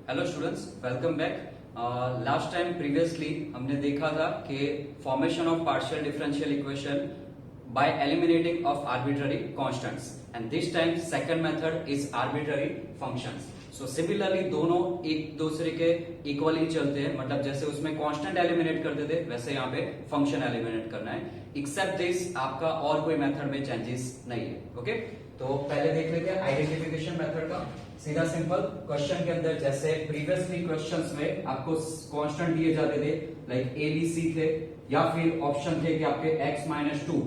Hello students, welcome back. Last time previously हमने देखा था कि formation of partial differential equation by eliminating of arbitrary constants and this time second method is arbitrary functions. So similarly दोनों एक दूसरे के equally चलते हैं, मतलब जैसे उसमें कांस्टेंट एलिमिनेट करते थे वैसे यहाँ पे फंक्शन एलिमिनेट करना है। एक्सेप्ट दिस आपका और कोई मेथड में चेंजेस नहीं है। ओके, तो पहले देख लेते हैं आइडेंटिफिकेशन मेथड का। सीधा सिंपल क्वेश्चन के अंदर जैसे प्रीवियसली क्वेश्चंस में आपको कांस्टेंट दिए जाते थे लाइक ए बी सी थे, या फिर ऑप्शन थे कि आपके x-2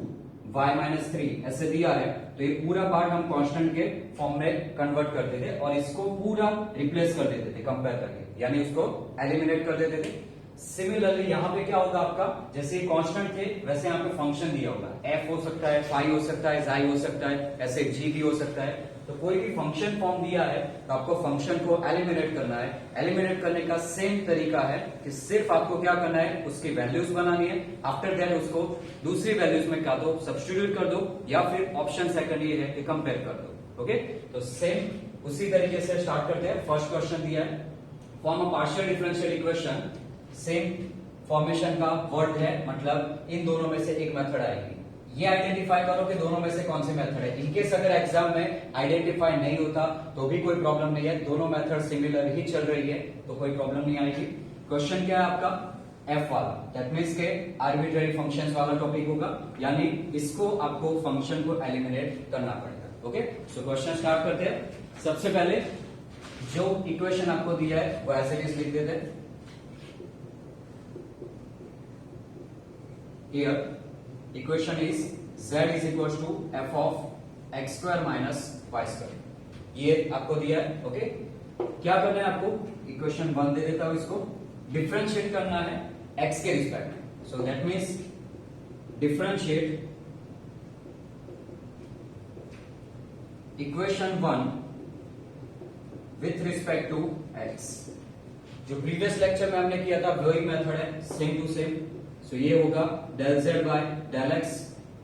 y-3 ऐसे दिया है, तो ये पूरा पार्ट हम कांस्टेंट के फॉर्म में कन्वर्ट करते थे और इसको पूरा रिप्लेस कर देते थे कंपेयर करके, यानी उसको एलिमिनेट कर देते थे। सिमिलरली यहाँ पे क्या होगा आपका, जैसे कांस्टेंट थे वैसे यहाँ पे फंक्शन दिया होगा, f हो सकता है, फाई हो सकता है, जाई हो सकता है, ऐसे g भी हो सकता है। तो कोई भी फंक्शन फॉर्म दिया है तो आपको फंक्शन को एलिमिनेट करना है। एलिमिनेट करने का सेम तरीका है कि सिर्फ आपको क्या करना है, उसकी वैल्यूज बनानी है। आफ्टर दैट उसको दूसरी वैल्यूज में क्या दो, सब्स्टिट्यूट कर दो, या फिर ऑप्शन सेकंड ये है कि कंपेयर कर दो। ओके, तो सेम उसी तरीके से स्टार्ट करते हैं। फर्स्ट क्वेश्चन दिया है, form a partial differential equation. Same formation का वर्ड है, मतलब इन दोनों में से एक मेथड आएगी। ये आइडेंटिफाई करो कि दोनों में से कौन सी मेथड है। इनकेस अगर एग्जाम में आइडेंटिफाई नहीं होता तो भी कोई प्रॉब्लम नहीं है, दोनों मेथड सिमिलर ही चल रही है तो कोई प्रॉब्लम नहीं आएगी। क्वेश्चन क्या है आपका, एफ वाला, दैट मीन्स के आर्बिट्ररी फंक्शंस वाला टॉपिक होगा, यानी इसको आपको फंक्शन को एलिमिनेट करना पड़ेगा। ओके, सो क्वेश्चन स्टार्ट करते हैं। सबसे पहले जो इक्वेशन आपको दिया है वो ऐसे ही लिख देते हैं। Here equation is z is equals to f of x square minus y square, ये आपको दिया है। ओके, क्या करना है आपको, इक्वेशन 1 दे देता हूं, इसको डिफरेंशिएट करना है x के रिस्पेक्ट में। So that means differentiate equation 1 with respect to x। जो प्रीवियस लेक्चर में हमने किया था वही मेथड है, सेम टू सेम। सो ये होगा del z by del x,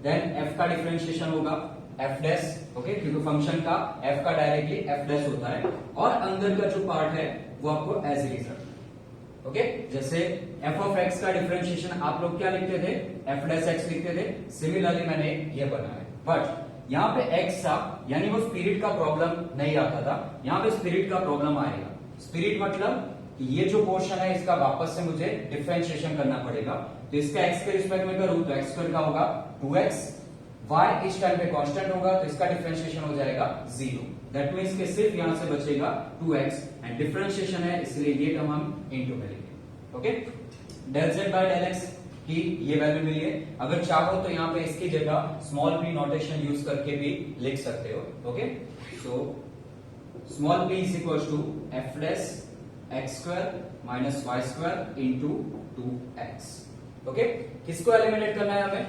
then f का डिफरेंशिएशन होगा f डैश। ओके, क्योंकि फंक्शन का f का डायरेक्टली f डैश होता है, और अंदर का जो पार्ट है वो आपको एज इट इज रखना। ओके, जैसे f ऑफ x का डिफरेंशिएशन आप लोग क्या लिखते थे, f डैश x लिखते थे। सिमिलरली मैंने ये बनाया, बट यहाँ पे x था, यानी वो स्पिरिट का प्रॉब्लम नहीं आता था, यहाँ पे स्पिरिट का प्रॉब्लम आएगा। स्पिरिट मतलब ये जो पोर्शन है इसका वापस से मुझे डिफरेंशिएशन करना पड़ेगा। तो इसका x के रिस्पेक्ट में करूं तो x स्क्वायर का होगा 2x, y इस टाइम पे कांस्टेंट होगा तो इसका डिफरेंशिएशन हो जाएगा 0। दैट मींस कि सिर्फ यहां से बचेगा 2x, एंड डिफरेंशिएशन है इसलिए ये टर्म हम इनटू में लिखेंगे। Okay, del z by del x की ये वैल्यू मिली है। अगर चाहो तो यहाँ पे इसकी जगह स्मॉल p नोटेशन यूज करके भी लिख सकते हो। Okay, so small p is equal to f dash x square minus y square into 2x। Okay, किसको एलिमिनेट करना है हमें,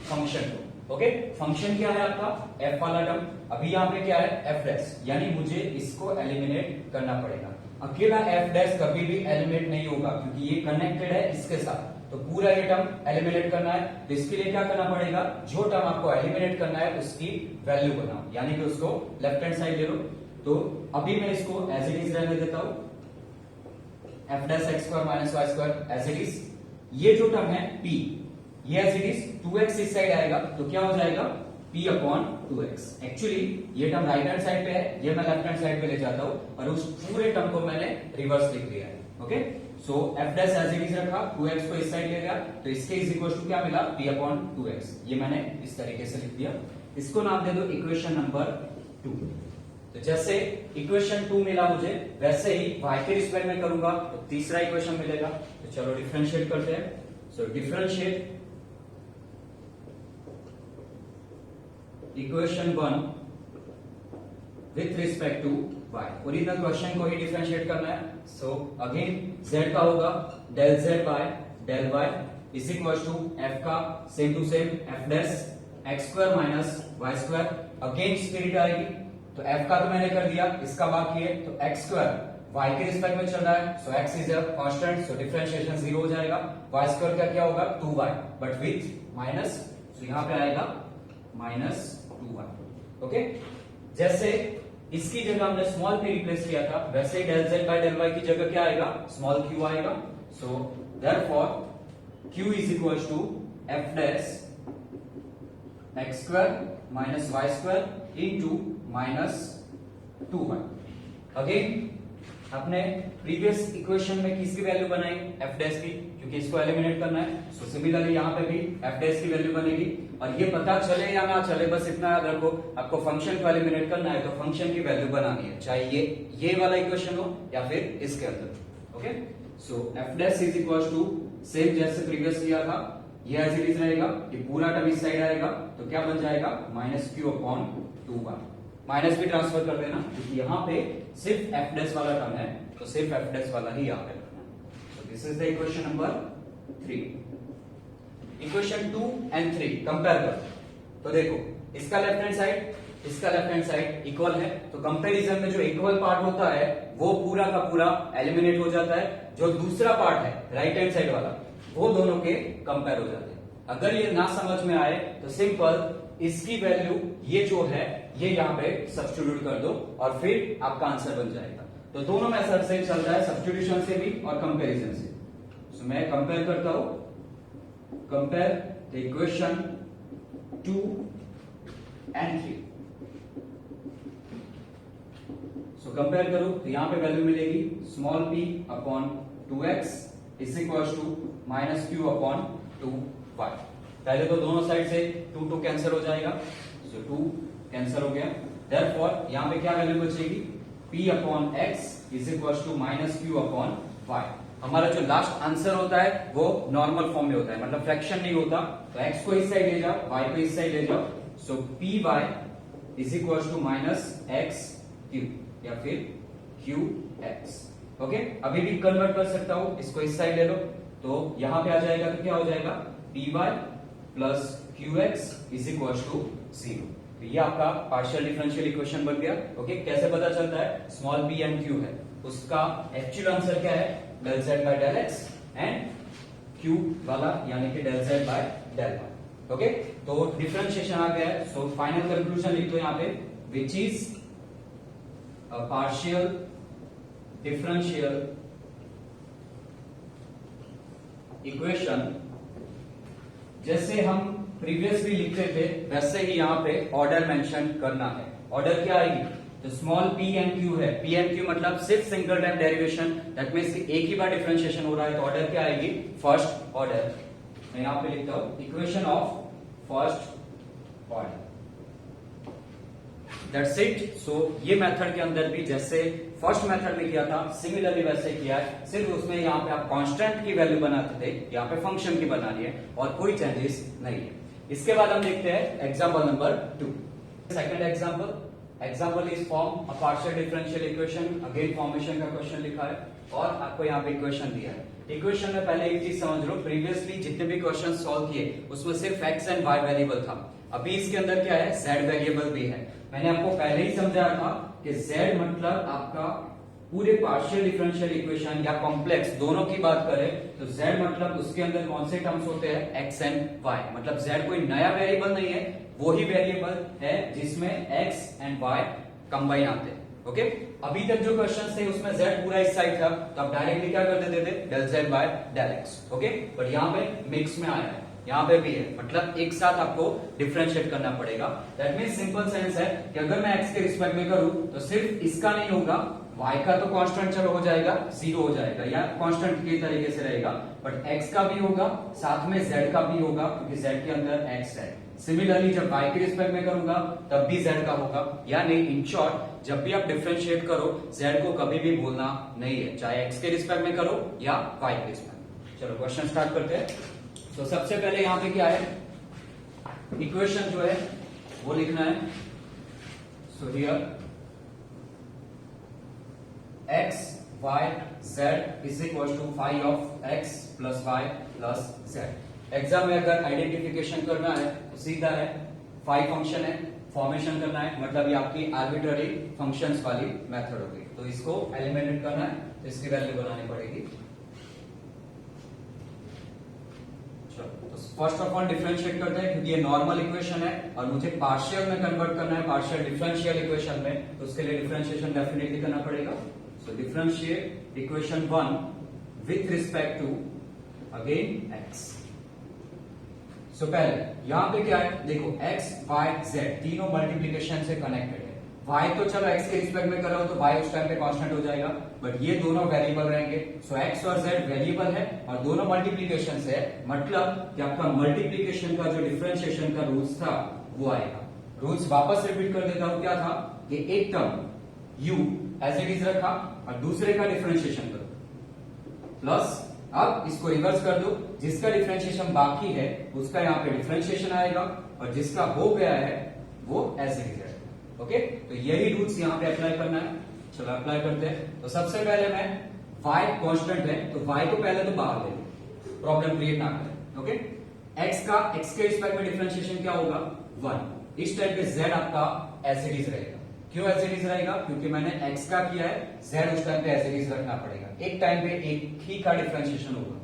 फंक्शन को। ओके, फंक्शन क्या है आपका, f वाला टर्म। अभी यहाँ पे क्या है, f डैश, यानी मुझे इसको एलिमिनेट करना पड़ेगा। अकेला f डैश कभी भी एलिमिनेट नहीं होगा क्योंकि ये कनेक्टेड है इसके साथ, तो पूरा ये टर्म एलिमिनेट करना है। तो इसके लिए क्या करना पड़ेगा, जो टर्म आपको एलिमिनेट करना है उसकी वैल्यू बनाओ, यानी कि उसको लेफ्ट हैंड साइड ले लो। तो अभी मैं इसको एज इट इज रहने देता हूं, f dash x square minus y square as it is. ये जो टर्म है p, ये एज इट इज 2x इस साइड आएगा तो क्या हो जाएगा, p अपॉन 2x। एक्चुअली ये टर्म राइट हैंड साइड पे है, ये मैं लेफ्ट हैंड साइड पे ले जाता हूं और उस पूरे टर्म को मैंने रिवर्स लिख दिया है। Okay, so f dash as it is रखा, 2x को इस साइड ले गया तो इसके इज इक्वल टू क्या मिला, p अपॉन 2x। ये मैंने इस तरीके से लिख दिया। इसको नाम दे दो इक्वेशन नंबर 2। तो जैसे इक्वेशन 2 मिला मुझे, वैसे ही y के रिस्पेक्ट में करूंगा तो तीसरा इक्वेशन मिलेगा। तो चलो डिफरेंशिएट करते हैं। So differentiate equation 1 with respect to y। Original question को ही डिफरेंशिएट करना है। सो अगेन z का होगा del z by del y is equal to f का same to same f dash x square minus y square. Again spirit आएगी, तो f का तो मैंने कर दिया, इसका बाकी है तो x स्क्वायर y के रिस्पेक्ट में चल रहा है, सो x is a constant, so differentiation 0 हो जाएगा। y स्क्वायर का क्या होगा 2y, बट विथ माइनस, सो यहां पे आएगा माइनस 2y। ओके, जैसे इसकी जगह हमने स्मॉल p रिप्लेस किया था, वैसे ही del z by del y की जगह क्या आएगा, स्मॉल q आएगा. So therefore q is equal to f dash x square minus y square into minus 2y. Again आपने प्रीवियस इक्वेशन में किसकी वैल्यू बनाई, f डैश की, क्योंकि इसको एलिमिनेट करना है. सो सिमिलरली यहां पे भी f डैश की वैल्यू बनेगी. और ये पता चले या ना चले, बस इतना याद रखो, आपको फंक्शन को एलिमिनेट करना है तो फंक्शन की वैल्यू बनानी है, चाहे ये वाला इक्वेशन हो या फिर इसके अंदर. Okay, so f dash is equal to same जैसे प्रीवियस किया था, ये एज इट इज रहेगा, ये पूरा टर्म इस साइड आएगा तो क्या बन जाएगा, minus Q upon 2y. Minus भी ट्रांसफर कर देना, क्योंकि यहाँ पे सिर्फ f डैश वाला टर्म है, तो सिर्फ f डैश वाला ही यहाँ पे रखना है. So this is the equation number 3. Equation 2 and 3 compare करो तो देखो, इसका लेफ्ट हैंड साइड, इसका लेफ्ट हैंड साइड इक्वल है, तो कंपैरिजन में जो इक्वल पार्ट होता है वो पूरा का पूरा एलिमिनेट हो जाता है. जो दूसरा पार्ट है राइट हैंड साइड वाला, वो दोनों के कंपेयर हो जाते हैं. अगर ये ना समझ में आए तो सिंपल इसकी वैल्यू ये जो है ये यहाँ पे सब्स्टिट्यूट कर दो और फिर आपका आंसर बन जाएगा. तो दोनों मेथड से चलता है, सब्स्टिट्यूशन से भी और कंपैरिजन से. So, मैं कंपेयर करता हूं, compare the equation 2 and 3. So compare करो तो यहां पे वैल्यू मिलेगी small p upon 2x is equal to minus Q upon 2y. पहले तो दोनों साइड से 2 कैंसिल हो जाएगा, सो 2 कैंसिल हो गया. देयरफॉर यहां पे क्या वैल्यू बचेगी, p upon x is equal to minus Q upon y. हमारा जो लास्ट आंसर होता है वो नॉर्मल फॉर्म में होता है, मतलब फ्रैक्शन नहीं होता. तो x को इस साइड ले जाओ, y को इस साइड ले जाओ. So P Y is equal to minus X Q या फिर क्यू एक्स. ओके, अभी भी कन्वर्ट कर सकता हूं, इसको इस साइड ले लो तो यहां पे आ जाएगा, तो क्या हो जाएगा, P Y plus Q X is equal to 0. तो ये आपका पार्शियल डिफरेंशियल इक्वेशन बन गया. ओके, कैसे पता चलता है, स्मॉल p एंड q है, उसका एक्चुअल आंसर क्या है, del z by del x and q वाला यानी कि del z by del y. Okay, तो डिफरेंशिएशन आ गया है. सो फाइनल कंक्लूजन लिख दो यहाँ पे, which is a partial differential equation. जैसे हम प्रीवियसली लिखते थे वैसे ही यहाँ पे ऑर्डर मेंशन करना है. ऑर्डर क्या आएगी, तो स्मॉल p एंड q है, p एंड q मतलब सिर्फ single time derivation, that means एक ही बार डिफरेंशिएशन हो रहा है, तो ऑर्डर क्या आएगी, फर्स्ट ऑर्डर. मैं यहां पे लिखता हूं equation of first order. That's it. So ये मेथड के अंदर भी जैसे फर्स्ट मेथड में किया था सिमिलरली वैसे किया है, सिर्फ उसमें यहाँ पे आप कांस्टेंट की वैल्यू बनाते थे, यहाँ पे फंक्शन की बनानी है और कोई चेंजेस नहीं है. इसके बाद हम देखते हैं example number 2. Second example is form a partial differential equation. Again formation का क्वेश्चन लिखा है और आपको यहाँ पे इक्वेशन दिया है. इक्वेशन में पहले एक चीज समझ लो, प्रीवियसली जितने भी क्वेश्चन सॉल्व किए उसमें सिर्फ x एंड y वेरिएबल था. अभी इसके अंदर क्या है, z वेरिएबल भी है. मैंने आपको पहले ही समझाया था कि z मतलब आपका पूरे पार्शियल डिफरेंशियल इक्वेशन या कॉम्प्लेक्स दोनों की बात करें तो z मतलब उसके अंदर कौन से टर्म्स होते हैं, x एंड y. मतलब z कोई नया वेरिएबल नहीं है, वही वेरिएबल है जिसमें x एंड y कंबाइन आते हैं. ओके, अभी तक जो क्वेश्चन थे उसमें z पूरा इस साइड था, तो आप डायरेक्टली क्या कर देते थे, del z by del x. Okay, but यहाँ पे मिक्स में आया है, यहाँ पे भी है, मतलब एक साथ आपको डिफरेंशिएट करना पड़ेगा. दैट मींस सिंपल सेंस है कि अगर मैं x के रिस्पेक्ट में करूं तो सिर्फ इसका नहीं होगा, y का तो कांस्टेंट चलो हो जाएगा, 0 हो जाएगा या कांस्टेंट के तरीके से रहेगा, बट x का भी होगा, साथ में z का भी होगा क्योंकि z के अंदर x है. सिमिलरली जब y के रिस्पेक्ट में करूंगा तब भी z का होगा. यानी इन शॉर्ट जब भी आप डिफरेंशिएट करो z को कभी भी भूलना नहीं है, चाहे x के रिस्पेक्ट में करो या y के रिस्पेक्ट में. चलो क्वेश्चन स्टार्ट करते हैं. तो सबसे पहले यहाँ पे क्या है, इक्वेशन जो है वो लिखना है. So here x y z is equal to phi of x plus y plus z. Exam में अगर आइडेंटिफिकेशन करना है तो सीधा है, फाई फंक्शन है, फॉर्मेशन करना है, मतलब ये आपकी आर्बिट्ररी फंक्शंस वाली मेथड होगी. तो इसको एलिमिनेट करना है तो इसकी वैल्यू बनानी पड़ेगी. तो फर्स्ट ऑफ ऑल डिफरेंशिएट करते हैं क्योंकि ये नॉर्मल इक्वेशन है और मुझे पार्शियल में कन्वर्ट करना है, पार्शियल डिफरेंशियल इक्वेशन में, तो उसके लिए डिफरेंशिएशन डेफिनेटली करना पड़ेगा। So differentiate equation 1 with respect to again x। So पहले यहां पे क्या है, देखो x y z तीनों मल्टीप्लीकेशन से कनेक्टेड है। y तो चलो x के रिस्पेक्ट में कर रहा हूं तो y उस टाइम पे कांस्टेंट हो जाएगा, बट ये दोनों वेरिएबल रहेंगे। सो x और z वेरिएबल है और दोनों मल्टीप्लीकेशन से है, मतलब कि आपका मल्टीप्लीकेशन का जो डिफरेंशिएशन का रूल्स था वो आएगा। रूल्स वापस रिपीट कर देता हूं, क्या था कि एक term u as it is रखा और दूसरे का डिफरेंशिएशन करो, प्लस अब इसको रिवर्स कर दो, जिसका डिफरेंशिएशन बाकी है उसका यहाँ पे डिफरेंशिएशन आएगा और जिसका हो गया है वो एज इट इज रहेगा। ओके, तो यही रूल्स यहाँ पे अप्लाई करना है। चलो अप्लाई करते हैं। तो सबसे पहले मैं y कांस्टेंट है तो y को पहले तो बाहर ले लो, प्रॉब्लम क्रिएट ना करें। ओके, x का x के रिस्पेक्ट में डिफरेंशिएशन क्या होगा 1। इस टाइप पे z आपका एज इट इज रहेगा। क्यों एज इट इज रहेगा, क्योंकि मैंने x का किया है, z उस टाइम पे एज इट इज रखना पड़ेगा। एक टाइम पे एक ही का डिफरेंशिएशन होगा।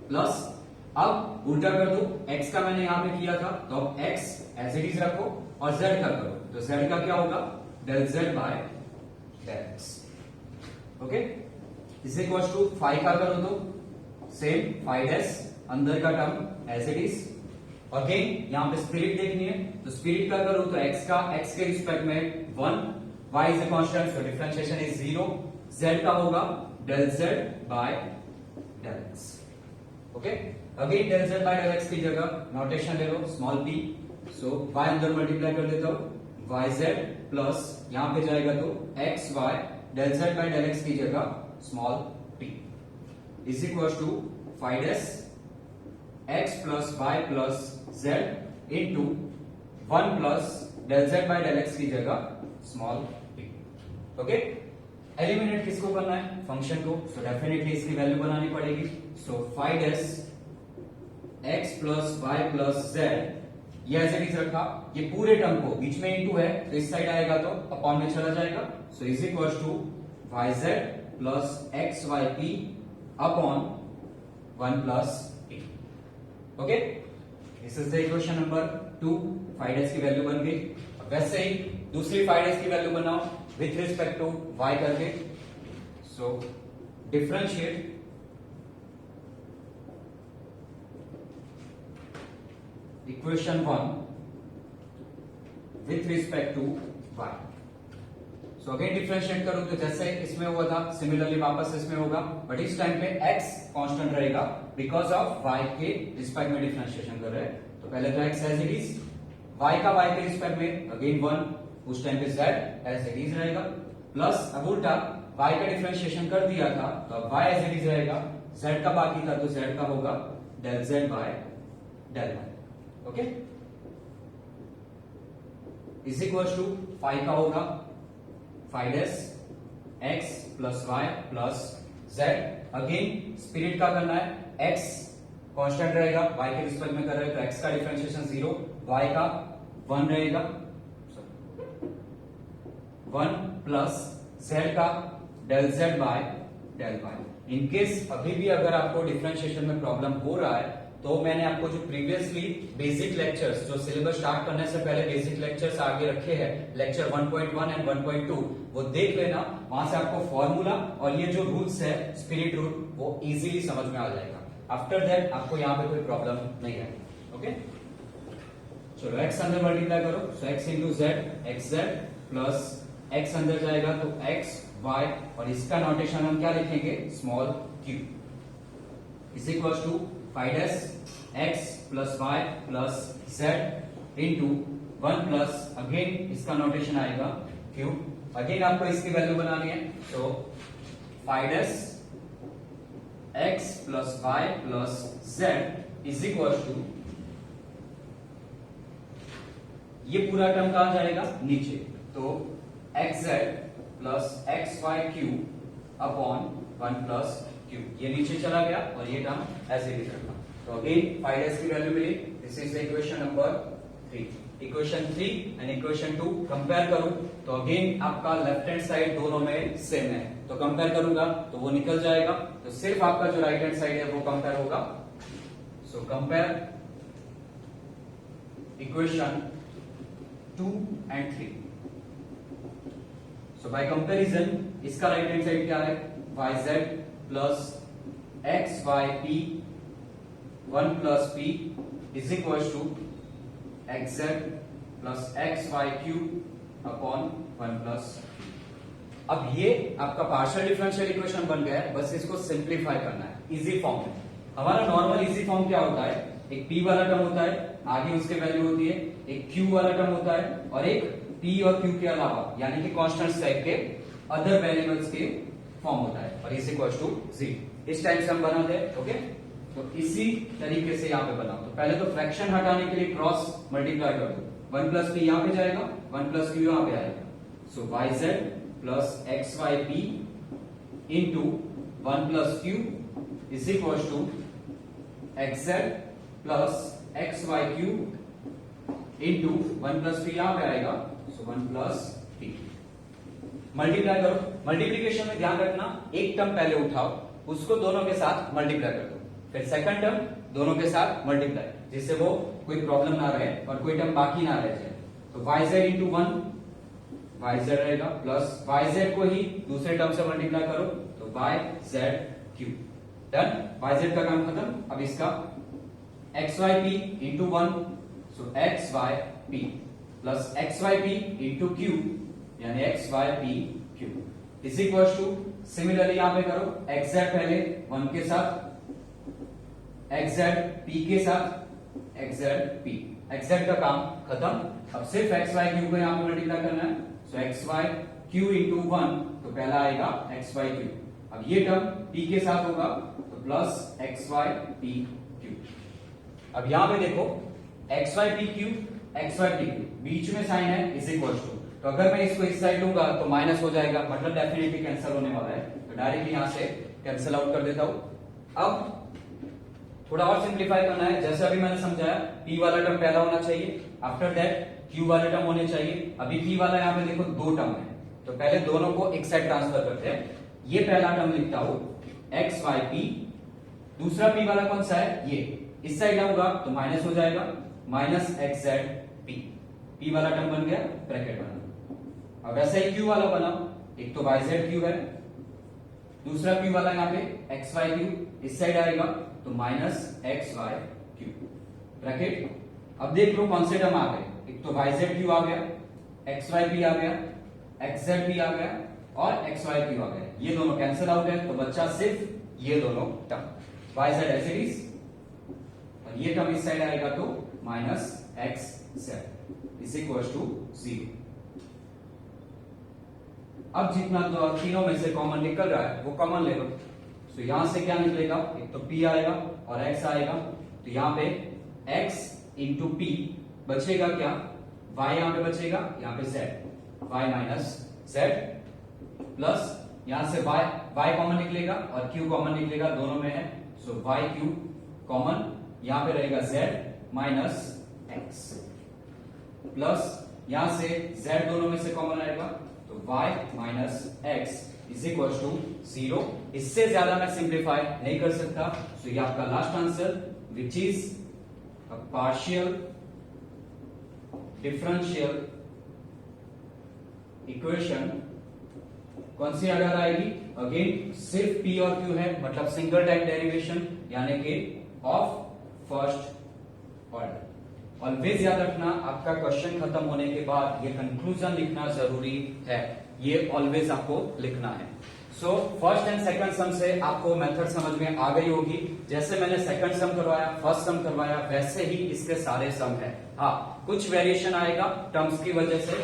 प्लस अब उल्टा कर दो, x का मैंने यहां पे किया था तो अब x एज इट इज रखो और z का करो, तो z का क्या होगा del z by del x। Okay, is equal to phi का करो तो सेम फाइ डैश अंदर का term as it is. Again यहां पे स्पिरिट देखनी है तो स्पिरिट का करो तो x का x के रिस्पेक्ट में 1, y is a constant so differentiation is 0, z का होगा del z by del x। Okay, again del z by del x की जगह नोटेशन ले लो स्मॉल p, सो y अंदर मल्टीप्लाई कर देता हूं yz प्लस यहां पे जाएगा तो xy del z by del x की जगह small p is equal to phi dash x plus y plus z into 1 plus del z by del x की जगह स्मॉल p। ओके, एलिमिनेट किसको करना है, फंक्शन को, सो डेफिनेटली इसकी value बनानी पड़ेगी। So phi dash x plus y plus z ये एज इट इज रखा, ये पूरे टर्म को बीच में इंटू है तो इस साइड आएगा तो अपॉन में चला जाएगा, so is equal to yz plus xyp upon 1 plus p। Okay, this is the equation number 2। Phi dash की वैल्यू बन गई। वैसे ही दूसरी फाइ डैश की वैल्यू बनाओ विथ रिस्पेक्ट टू y करके। So differentiate equation 1 with respect to y। So again differentiate करूं तो जैसे इसमें हुआ था सिमिलरली वापस इसमें होगा, बट इस टाइम पे x कांस्टेंट रहेगा बिकॉज ऑफ y के रिस्पेक्ट में डिफरेंशिएशन कर रहे हैं। तो पहले तो x as it is, y का y के रिस्पेक्ट में अगेन 1, उस टाइम पे z एज इट इज रहेगा, प्लस अब उल्टा y का डिफरेंशिएशन कर दिया था तो अब y एज इट इज रहेगा, z का बाकी था तो z का होगा del z by del y। Okay, is equal to phi का होगा phi dash x plus y plus z। Again spirit का करना है, x कांस्टेंट रहेगा, y के रिस्पेक्ट में कर रहे हैं तो x का डिफरेंशिएशन 0, y का 1 रहेगा, 1 प्लस z का del z by del y। In case अभी भी अगर आपको डिफरेंशिएशन में प्रॉब्लम हो रहा है तो मैंने आपको जो प्रीवियसली बेसिक लेक्चर्स, जो सिलेबस स्टार्ट करने से पहले बेसिक लेक्चर्स आगे रखे हैं, लेक्चर 1.1 एंड 1.2, वो देख लेना। वहां से आपको फॉर्मूला और ये जो रूल्स है स्पिरिट रूल वो इजीली समझ में आ जाएगा। आफ्टर दैट आपको यहाँ पे कोई प्रॉब्लम नहीं आएगी। ओके, चलो x अंदर मल्टीप्लाई करो, सो x into Z x Z plus x अंदर जाएगा तो x y और इसका नोटेशन हम क्या लिखेंगे small q is equal to phi dash x plus y plus z into 1 plus again इसका नोटेशन आएगा q। अगेन आपको इसकी वैल्यू बनानी है, तो phi dash x plus y plus z is equal to ये पूरा टर्म कहां जाएगा नीचे, तो xz plus xyq upon 1 plus q ये नीचे चला गया और ये टर्म ऐसे ही रखा। तो अगेन फाइ डैश की वैल्यू मिली, this is the equation number 3। Equation 3 and equation 2 compare करूं तो अगेन आपका लेफ्ट हैंड साइड दोनों में सेम है, तो कंपेयर करूंगा तो वो निकल जाएगा, तो सिर्फ आपका जो राइट हैंड साइड है वो कंपेयर होगा। So compare equation 2 and 3. So by comparison इसका राइट हैंड साइड क्या है, yz plus xyp 1 plus p is equal to xz plus xyq upon 1 plus p. अब ये आपका पार्शियल डिफरेंशियल इक्वेशन बन गया है, बस इसको सिंप्लीफाई करना है इजी फॉर्म में. हमारा नॉर्मल इजी फॉर्म क्या होता है, एक p वाला टर्म होता है, आगे उसके वैल्यू होती है, एक q वाला टर्म होता है और एक p और q के अलावा यानी कि कांस्टेंट्स टाइप के अदर वेरिएबल्स के फॉर्म होता है और इज इक्वल टू 0. इस टाइप से हम बनाते हैं. ओके, तो इसी तरीके से यहाँ पे बनाओ. तो पहले तो फ्रैक्शन हटाने के लिए क्रॉस मल्टीप्लाई कर दो. 1 प्लस p यहाँ पे जाएगा, 1 प्लस q यहाँ पे आएगा. So yz plus xyp into 1 plus q is equal to xz plus xyq into 1 plus p यहाँ पे आएगा. So 1 plus p. मल्टीप्लाई करो. मल्टीप्लीकेशन में ध्यान रखना, एक टर्म पहले उठाओ, उसको दोनों के साथ मल्टीप्लाई कर दो, फिर सेकंड टर्म दोनों के साथ मल्टीप्लाई, जिससे वो कोई प्रॉब्लम ना रहे और कोई टर्म बाकी ना रह जाए. तो yz इंटू 1 yz रहेगा प्लस yz को ही दूसरे टर्म से मल्टीप्लाई करो तो yzq. डन. yz का काम खत्म. अब इसका xyp इंटू 1 सो xyp plus xyp into q यानी xypq is equal two similarly यहां पे करो xz पहले 1 के साथ, xz p के साथ, xzp. xz का काम खत्म. अब सिर्फ xyq को यहां पे मल्टीप्लाई करना है. सो xyq इंटू 1 तो पहला आएगा xyq. अब ये टर्म p के साथ होगा तो प्लस xypq. अब यहां पे देखो xypq xypq बीच में साइन है इज इक्वल टू, तो अगर मैं इसको इस साइड लूंगा तो माइनस हो जाएगा, मतलब डेफिनेटली कैंसिल होने वाला है. तो डायरेक्टली यहां से कैंसिल आउट कर देता हूं. अब थोड़ा और सिंप्लीफाई करना है. जैसे अभी मैंने समझाया, p वाला टर्म पहला होना चाहिए, आफ्टर दैट q वाले टर्म होने चाहिए. अभी p वाला यहां पे देखो दो टर्म है, तो पहले दोनों को एक साइड ट्रांसफर करते हैं. ये पहला टर्म लिखता हूं xyp, दूसरा p वाला कौन सा है, ये इस साइड आऊंगा तो माइनस हो जाएगा, माइनस xzp. p वाला टर्म बन गया, ब्रैकेट बना. अब वैसे ही q वाला बना, एक तो yzq है, दूसरा p वाला यहाँ पे xyq इस साइड आएगा तो माइनस xyq ब्रैकेट. अब देख लो कौन से टर्म आ गए, एक तो yzq आ गया, xyp आ गया, xzp आ गया और xyq आ गया. ये दोनों कैंसिल आउट है तो बच्चा सिर्फ ये दोनों term yz as it is, और ये टर्म इस साइड आएगा तो minus xz is equal to 0. अब जितना तो तीनों में से कॉमन निकल रहा है वो कॉमन ले लो. तो यहां से क्या निकलेगा, एक तो p आएगा और x आएगा, तो यहां पे x इंटू p बचेगा क्या, y यहां पे बचेगा, यहां पे z, y minus z plus यहां से y कॉमन निकलेगा और q कॉमन निकलेगा, दोनों में है. सो yq कॉमन, यहां पे रहेगा z माइनस x प्लस यहां से z दोनों में से कॉमन आएगा तो y minus x is equal to 0. इससे ज्यादा मैं सिंप्लीफाई नहीं कर सकता. तो ये आपका last answer which is a partial differential equation. कौन सी अगर आएगी, अगेन सिर्फ p और q है, मतलब सिंगल टाइम डेरिवेशन यानी कि ऑफ फर्स्ट ऑर्डर. ऑलवेज याद रखना, आपका क्वेश्चन खत्म होने के बाद ये कंक्लूजन लिखना जरूरी है, ये ऑलवेज आपको लिखना है. सो फर्स्ट एंड सेकंड सम से आपको मेथड समझ में आ गई होगी. जैसे मैंने सेकंड सम करवाया, फर्स्ट सम करवाया, वैसे ही इसके सारे सम है. हाँ, कुछ वेरिएशन आएगा टर्म्स की वजह से,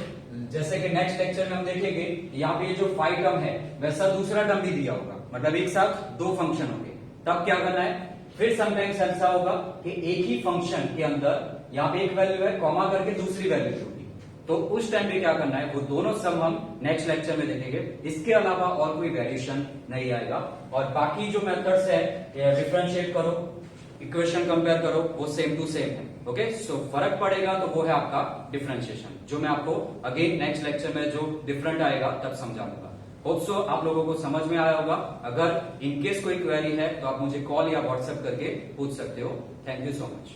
जैसे कि नेक्स्ट लेक्चर में हम देखेंगे. यहाँ पे ये जो 5 टर्म है वैसा दूसरा टर्म भी दिया होगा, मतलब एक साथ दो फंक्शन होंगे. तब क्या करना है, फिर समटाइम्स ऐसा होगा कि एक ही फंक्शन के अंदर यहाँ पे एक वैल्यू है, कॉमा करके दूसरी वैल्यू होगी, तो उस टाइम पे क्या करना है, वो दोनों सम हम नेक्स्ट लेक्चर में देखेंगे. इसके अलावा और कोई वेरिएशन नहीं आएगा. और बाकी जो मेथड्स है, डिफरेंशिएट करो, इक्वेशन कंपेयर करो, वो सेम टू सेम है. ओके, सो फर्क पड़ेगा तो वो है आपका डिफरेंशिएशन, जो मैं आपको अगेन नेक्स्ट लेक्चर में जो डिफरेंट आएगा तब समझाऊंगा. होप सो आप लोगों को समझ में आया होगा। अगर इनकेस कोई क्वेरी है तो आप मुझे कॉल या व्हाट्सएप करके पूछ सकते हो। Thank you so much.